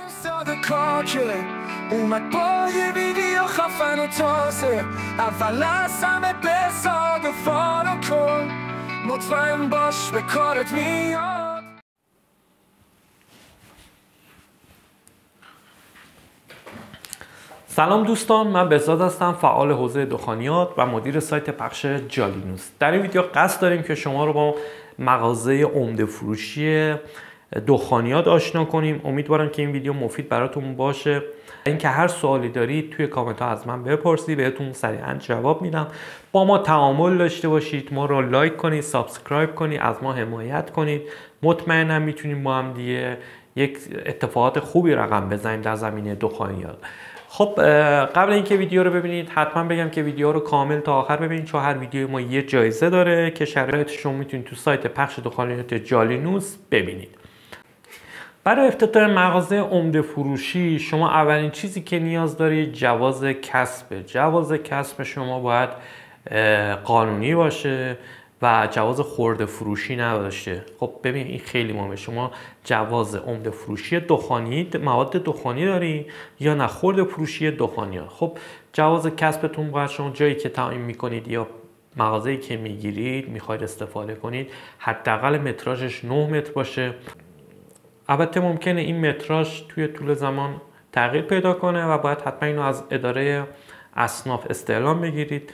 ساده کاکه اومد با یه ویدیو خفن و تازه، اول از همه بساد و فالو کن، مطمئن باش به کارت میاد. سلام دوستان، من بهزاد هستم، فعال حوزه دخانیات و مدیر سایت پخش جالی نیوز. در این ویدیو قصد داریم که شما رو با مغازه عمده فروشی دخانیات آشنا کنیم. امیدوارم که این ویدیو مفید براتون باشه. اینکه هر سوالی دارید توی کامنت ها از من بپرسید، بهتون سریعا جواب میدم. با ما تعامل داشته باشید، ما رو لایک کنید، سابسکرایب کنید، از ما حمایت کنید. مطمئنم میتونیم با هم دیگه یک اتفاقات خوبی رقم بزنیم در زمینه دخانیات. خب قبل اینکه ویدیو رو ببینید حتما بگم که ویدیو رو کامل تا آخر ببینید، چون هر ویدیو ما یه جایزه داره که شرایطش رو میتونید تو سایت پخش دخانیات جالی نیوز ببینید. برای افتتاح مغازه عمده فروشی شما اولین چیزی که نیاز دارید جواز کسبه. جواز کسب شما باید قانونی باشه و جواز خرده فروشی نداشته. خب ببین این خیلی مهمه. شما جواز عمده فروشی دخانی، مواد دخانی داری یا نه خرده فروشی دخانیات. خب جواز کسبتون باید شما جایی که تعیین میکنید یا مغازه‌ای که میگیرید میخواید استفاده کنید حداقل متراژش 9 متر باشه. البته ممکنه این متراژ توی طول زمان تغییر پیدا کنه و باید حتما اینو از اداره اصناف استعلام بگیرید.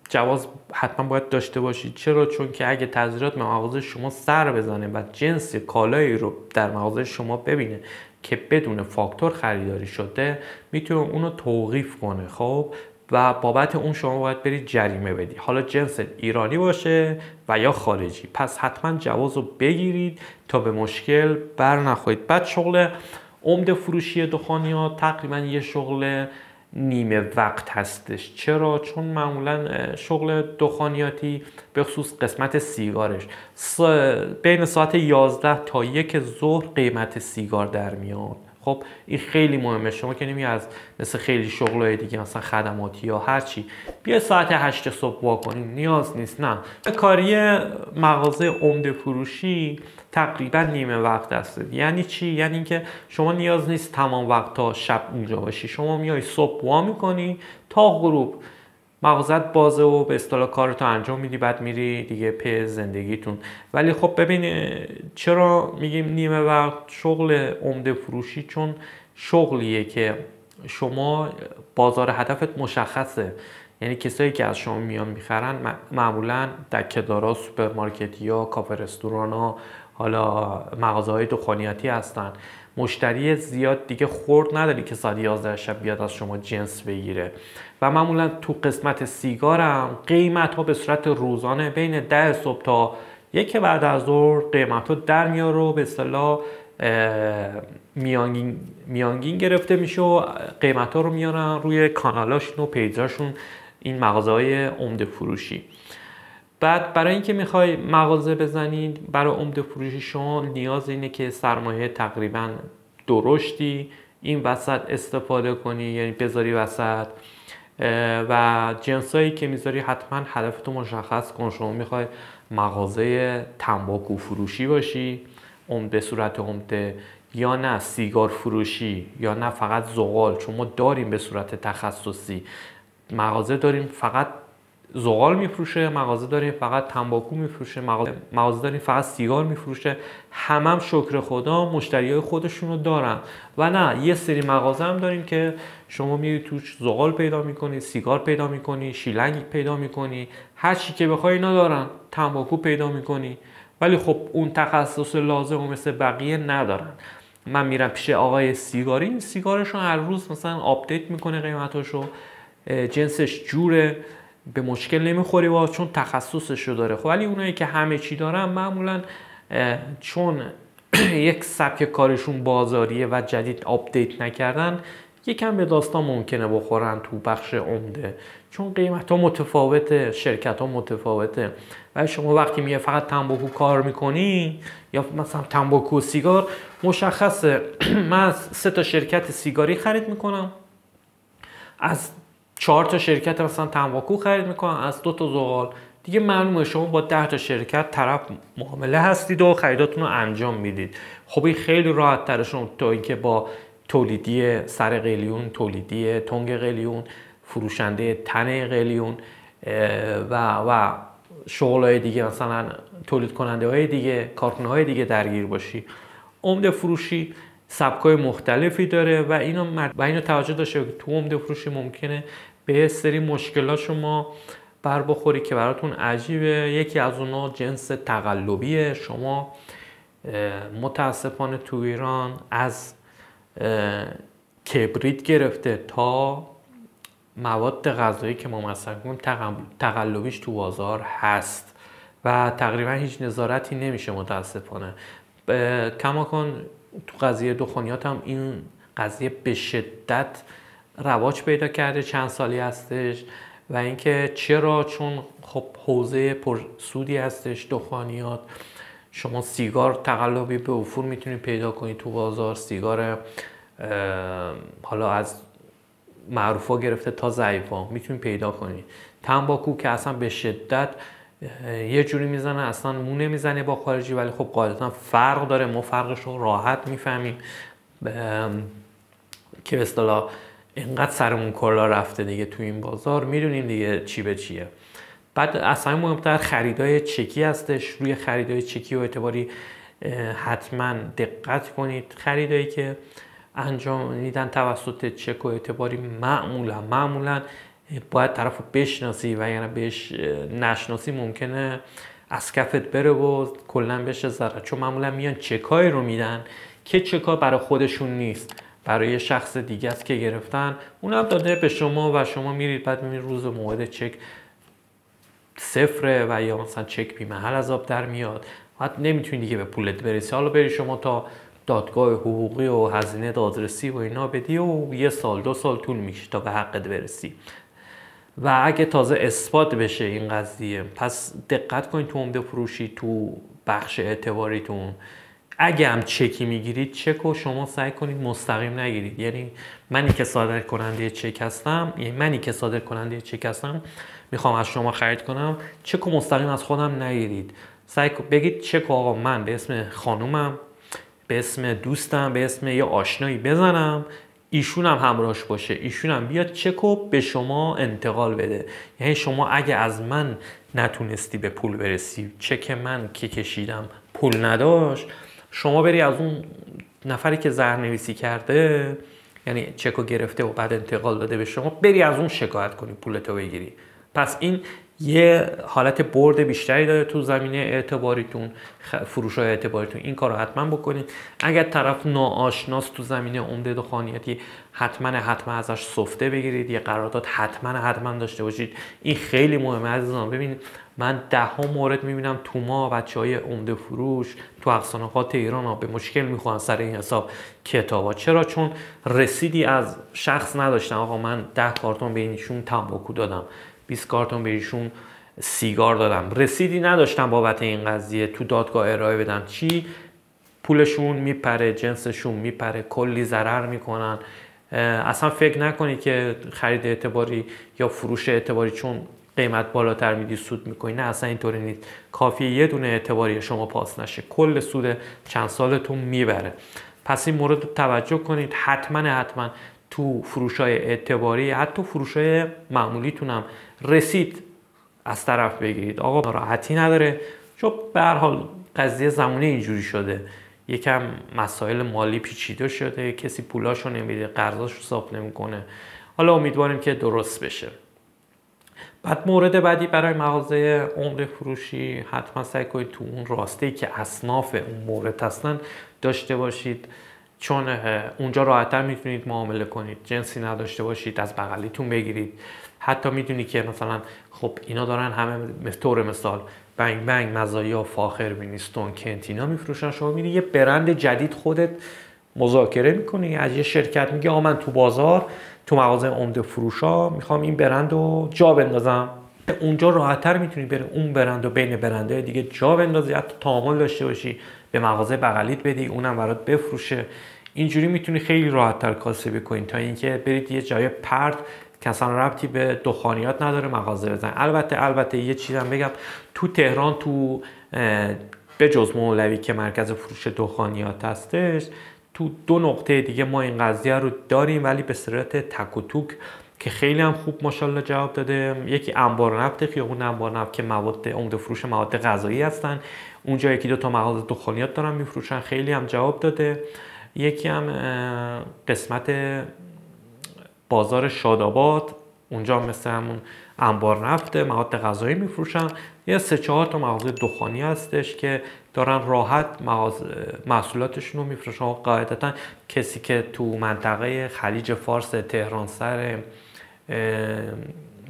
جواز حتما باید داشته باشید. چرا؟ چون که اگه تغییرات مغازه شما سر بزنه و جنس کالایی رو در مغازه شما ببینه که بدون فاکتور خریداری شده، میتونه اونو توقیف کنه. خب و بابت اون شما باید برید جریمه بدی، حالا جنس ایرانی باشه و یا خارجی. پس حتما جواز رو بگیرید تا به مشکل بر نخورید. بعد شغل عمده فروشی دخانیات تقریبا یه شغل نیمه وقت هستش. چرا؟ چون معمولا شغل دخانیاتی به خصوص قسمت سیگارش بین ساعت 11 تا 1 ظهر قیمت سیگار در میاد. خب این خیلی مهمه. شما که نمی از مثل خیلی شغلای دیگه مثلا خدماتی یا هر چی بیا ساعت 8 صبح واکنیم، نیاز نیست. نه، کاری مغازه عمده فروشی تقریبا نیمه وقت هست. یعنی چی؟ یعنی اینکه شما نیاز نیست تمام وقت تا شب اونجا باشی. شما میای صبح وا میکنی تا غروب مغازت بازه و به اصطلاح کارتو انجام میدی، بعد میری دیگه پی زندگیتون. ولی خب ببین چرا میگیم نیمه وقت شغل عمده فروشی؟ چون شغلیه که شما بازار هدفت مشخصه. یعنی کسایی که از شما میان میخرن معمولا دکه‌دارا، سوپرمارکت‌ها، کافه رستوران‌ها، حالا مغازه‌های دخانیاتی هستن. مشتری زیاد دیگه خورد نداری که ساعت 11 شب بیاد از شما جنس بگیره. و معمولا تو قسمت سیگارم قیمت ها به صورت روزانه بین 10 صبح تا 1 بعد از ظهر قیمت ها در میاره و به اصطلاح میانگین گرفته میشه و قیمت ها رو میارن روی کانالاشون و پیجاشون، این مغازه های عمده فروشی. بعد برای اینکه میخوای مغازه بزنید برای عمده فروشی شما نیاز اینه که سرمایه تقریبا درشتی این وسط استفاده کنی، یعنی بذاری وسط و جنسایی که میذاری حتما هدفتو مشخص کن. شما میخوای مغازه تنباکو فروشی باشی به صورت عمده، یا نه سیگار فروشی، یا نه فقط زغال. چون ما داریم به صورت تخصصی مغازه داریم فقط زغال میفروشه، مغازه داریم فقط تنباکو میفروشه، مغازه داریم فقط سیگار میفروشه. هم شکر خدا مشتریای خودشونو دارن. و نه، یه سری مغازه هم داریم که شما میری توش زغال پیدا میکنی، سیگار پیدا میکنی، شیلنگ پیدا میکنی، هر چی که بخوای اینا دارن. تنباکو پیدا میکنی ولی خب اون تخصص لازم و مثل بقیه ندارن. من میرم پیش آقای سیگاری، سیگارشون هر روز مثلا آپدیت میکنه قیمتاشو، جنسش جوره، به مشکل نمیخوری با چون تخصصشو داره. خب ولی اونایی که همه چی دارن معمولا چون یک سبک کارشون بازاریه و جدید آپدیت نکردن یکم به داستان ممکنه بخورن تو بخش عمده، چون قیمت ها متفاوته، شرکت ها متفاوته. و شما وقتی میگه فقط تنباکو کار میکنی یا مثلا تنباکو و سیگار، مشخصه من از 3 تا شرکت سیگاری خرید میکنم، از 4 تا شرکت مثلا تنباکو خرید میکنم، از 2 تا زغال دیگه معلومه شما با 10 تا شرکت طرف معامله هستید و خریداتون رو انجام میدید. خب این خیلی راحت تره شما تا اینکه با تولیدی سر قلیون، تولیدی تنگ قلیون، فروشنده تن قلیون و شغلای دیگه، مثلا تولید کننده های دیگه، کارخونه های دیگه درگیر باشی. عمده فروشی سبکای مختلفی داره و اینو توجه داشته که تو عمده فروشی ممکنه به سری مشکلات شما بر بخوری که براتون عجیبه. یکی از اونها جنس تقلبیه. شما متاسفانه تو ایران از کبریت گرفته تا مواد غذایی که ما مصرف می‌کنیم تقلبیش تو بازار هست و تقریبا هیچ نظارتی نمیشه متاسفانه. کماکان تو قضیه دخانیات هم این قضیه به شدت رواج پیدا کرده، چند سالی هستش. و اینکه چرا؟ چون خب حوزه پرسودی هستش دخانیات. شما سیگار تقلبی به افور میتونید پیدا کنید تو بازار، سیگار حالا از معروفا گرفته تا ضعیفا میتونید پیدا کنید. تنباکو که اصلا به شدت یه جوری میزنه اصلا مو نمیزنه با خارجی، ولی خب قاعدتا فرق داره، ما فرقش رو راحت میفهمیم که به اصطلاح اینقدر سرمون کلا رفته دیگه تو این بازار، میدونیم دیگه چی به چیه. بعد اصلا مهمتر خریدای چکی هستش. روی خریدای چکی و اعتباری حتما دقت کنید. خریدایی که انجام میدن توسط چک و اعتباری معمولا باید طرف رو بشناسی و یعنی بهش نشناسی ممکنه از کفت بره و کلا بشه ضرر، چون معمولا میان چکای رو میدن که چکا برای خودشون نیست، برای شخص دیگه است که گرفتن، اونم داده به شما و شما میرید بعد میبینید روز موعد چک صفره و یا مثلا چک بی محل از آب در میاد. بعد نمیتونید دیگه به پولت برسی. حالا بری شما تا دادگاه حقوقی و هزینه دادرسی و اینا بدی و 1 سال 2 سال طول میشه تا به حقت برسی. و اگه تازه اثبات بشه این قضیه، پس دقت کنید تو عمده فروشی، تو بخش اعتباریتون اگه هم چکی میگیرید، چک رو شما سعی کنید مستقیم نگیرید. یعنی منی که صادر کننده چک هستم میخوام از شما خرید کنم، چک رو مستقیم از خودم نگیرید. سعی بگید چک آقا من به اسم خانومم، به اسم دوستم، به اسم یه آشنایی بزنم، ایشون هم همراهش باشه، ایشون هم بیاد چک رو به شما انتقال بده. یعنی شما اگه از من نتونستی به پول برسی، چک من که کشیدم پول نداشت، شما بری از اون نفری که زهرنویسی کرده، یعنی چک رو گرفته و بعد انتقال داده به شما، بری از اون شکایت کنی پولتو بگیری. پس این یه حالت برد بیشتری داره تو زمینه اعتباریتون، فروش‌های اعتباریتون. این کار رو حتما بکنید. اگر طرف ناآشناست تو زمینه عمده دخانیاتی، حتما ازش سفته بگیرید. یه قرارداد حتما داشته باشید. این خیلی مهمه عزیزان. ببینید من 10 مورد میبینم تو ما بچهای عمده فروش تو اقصانقات ایران به مشکل میخورن سر این حساب کتابا. چرا؟ چون رسیدی از شخص نداشتن. آقا من 10 کارتون به اینشون تنباکو دادم، 20 کارتون به ایشون سیگار دادم، رسیدی نداشتم بابت این قضیه تو دادگاه ارائه بدم. چی؟ پولشون میپره، جنسشون میپره، کلی ضرر میکنن. اصلا فکر نکنی که خرید اعتباری یا فروش اعتباری چون قیمت بالاتر میدی سود میکنی. نه، اصلا اینطوری نیست. کافیه یه دونه اعتباری شما پاس نشه، کل سود چند سالتون میبره. پس این مورد رو توجه کنید. حتما تو فروش‌های اعتباری، حتی فروش‌های معمولیتون هم رسید از طرف بگیرید. آقا راحتی نداره، چون به هر حال قضیه زمانه اینجوری شده، یکم مسائل مالی پیچیده شده، کسی پولاشو نمیده، قرضاشو صاف نمیکنه. حالا امیدواریم که درست بشه. بعد مورد بعدی برای مغازه عمده فروشی، حتما سعی کنید تو اون راسته که اصناف اون مورد هستن داشته باشید، چون اونجا راحت‌تر میتونید معامله کنید. جنسی نداشته باشید، از بغلیتون بگیرید. حتی میدونی که مثلا خب اینا دارن همه طور مثال بنگ، مزایا، فاخر، وینستون، کنتینا میفروشن. شما میری یه برند جدید خودت مذاکره میکنی از یه شرکت، میگه آقا من تو بازار، تو مغازه عمده فروشا میخوام این برند رو جا بندازم. اونجا راحت‌تر میتونی بری اون برند رو بین برندهای دیگه جا بندازی، حتی تعامل داشته باشی، به مغازه بغلیت بدی، اونم برات بفروشه. اینجوری میتونی خیلی راحت‌تر کاسبی کنی تا اینکه برید یه جای پرت که اصلا ربطی به دخانیات نداره مغازه بزن. البته یه چیزم بگم، تو تهران تو به جز مولوی که مرکز فروش دخانیات هستش، تو 2 نقطه دیگه ما این قضیه رو داریم، ولی به صورت تک و توک که خیلی هم خوب ماشاءالله جواب داده. یکی انبار نفت، خیابون انبار نفت که مواد عمده فروش مواد غذایی هستن، اونجا 1-2 تا مغازه دخانیات دارن میفروشن، خیلی هم جواب داده. یکی هم قسمت بازار شاداباد، اونجا مثل همون انبار نفت مواد غذایی میفروشن. یه 3-4 تا مغازه دخانی هستش که دارن راحت محصولاتشون رو میفروشن. قاعدتا کسی که تو منطقه خلیج فارس، تهران سر،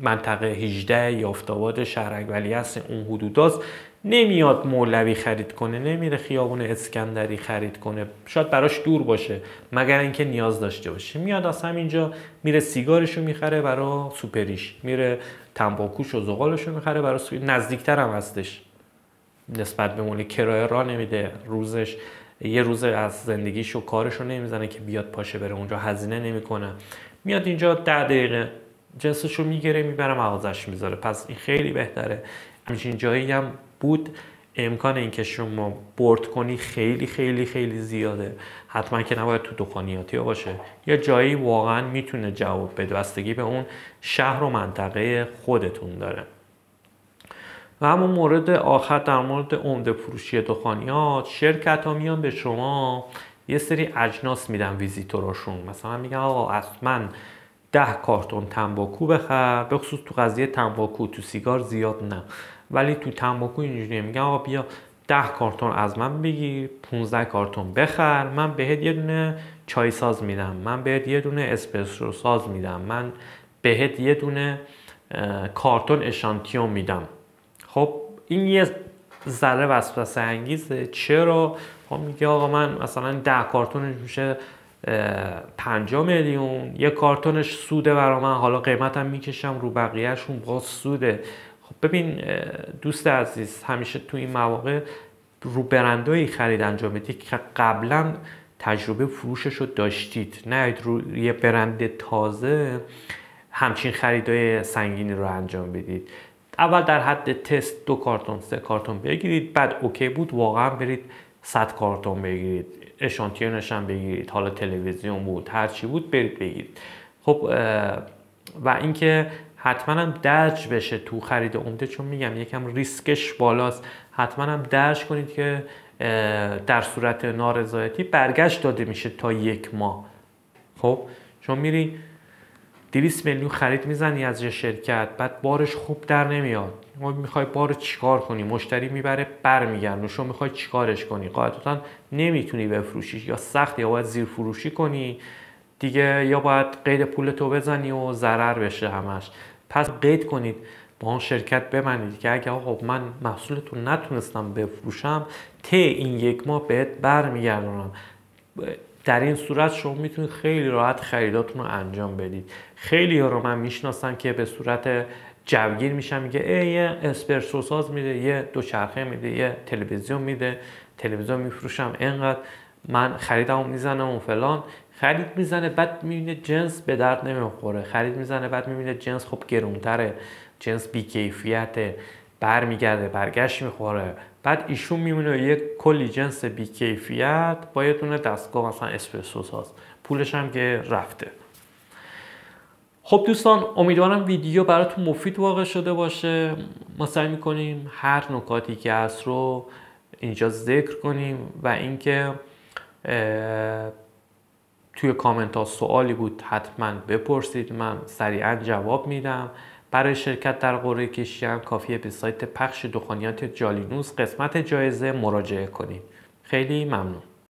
منطقه 18 یافت‌آباد، شهرک ولی هست، اون حدوداست، نمیاد مولوی خرید کنه، نمیره خیابون اسکندری خرید کنه، شاید براش دور باشه مگر اینکه نیاز داشته باشه. میاد از همینجا میره سیگارشو میخره برای سوپریش، میره تنباکوش و زغالشو میخره برای نزدیکتر هم هستش نسبت به مولوی، کرایه راه نمیده، روزش یه روز از زندگیشو کارشو نمیزنه که بیاد پاشه بره اونجا، هزینه نمیکنه، میاد اینجا 10 دقیقه جنسشو میگیره میبره مغازش میذاره. پس این خیلی بهتره. همچین جایی هم بود، امکان اینکه شما برد کنی خیلی خیلی خیلی زیاده. حتما که نباید تو دخانیاتی باشه، یا جایی واقعا میتونه جواب بده، بستگی به اون شهر و منطقه خودتون داره. و همون مورد آخر در مورد عمده فروشی دخانیات، شرکت ها میان به شما یه سری اجناس میدن ویزیتوراشون، مثلا میگن آقا اصلا 10 کارتون تنباکو بخر، به خصوص تو قضیه تنباکو، تو سیگار زیاد نه، ولی تو تنباکو اینجوریه، میگن آقا بیا 10 کارتون از من بگیر، 15 کارتون بخر، من بهت یه دونه چای ساز میدم، من بهت یه دونه اسپرسو ساز میدم، من بهت یه دونه کارتون اشانتیون میدم. خب این یه ذره وسوسه انگیزه. چرا؟ خب میگه آقا من مثلا 10 کارتونش میشه 50 میلیون، یه کارتونش سوده برا من، حالا قیمتم میکشم رو بقیهشون باز سوده. خب ببین دوست عزیز، همیشه تو این مواقع رو برندایی خرید انجام بدید که قبلا تجربه فروشش رو داشتید، نه رو یه برند تازه همچین خریدای سنگینی رو انجام بدید. اول در حد تست 2 کارتون 3 کارتون بگیرید، بعد اوکی بود واقعا برید 100 کارتون بگیرید، اشانتیونش هم بگیرید، حالا تلویزیون بود هر چی بود برید بگیرید. خب و اینکه حتما هم درج بشه تو خرید عمده، چون میگم یکم ریسکش بالاست، حتما هم درج کنید که در صورت نارضایتی برگشت داده میشه تا 1 ماه. خب چون میری 200 میلیون خرید میزنی از یه شرکت، بعد بارش خوب در نمیاد، میخوای بار چیکار کنی؟ مشتری میبره برمیگردونه، شو میخوای چیکارش کنی؟ قاعدتا نمیتونی بفروشیش، یا سخت، یا باید زیر فروشی کنی دیگه، یا باید قید پولتو بزنی و ضرر بشه همش. پس قید کنید با اون شرکت، ببندید که اگه آقا من محصولتون نتونستم بفروشم، این 1 ماه بهت برمیگردونم. در این صورت شما میتونید خیلی راحت خریداتون رو انجام بدید. خیلی ها رو من میشناسم که به صورت جوگیر میشن، میگه یه اسپرسو ساز میده، یه دوچرخه میده، یه تلویزیون میده، تلویزیون میفروشم اینقدر، من خریدمو میزنم و فلان. خرید میزنه بعد میبینه جنس به درد نمیخوره، خرید میزنه بعد میبینه جنس خب گرونتره، جنس بیکیفیته، برمیگرده برگشت میخوره، بعد ایشون میمونه یک کلی جنس بیکیفیت با یه دونه دستگاه مثلا اسپرسو ساز، پولش هم که رفته. خب دوستان، امیدوارم ویدیو براتون مفید واقع شده باشه. ما سعی میکنیم هر نکاتی که هست رو اینجا ذکر کنیم و اینکه توی کامنت ها سوالی بود حتما بپرسید، من سریعا جواب میدم. برای شرکت در قرعه کشی هم کافیه به سایت پخش دخانیات جالینوس قسمت جایزه مراجعه کنید. خیلی ممنون.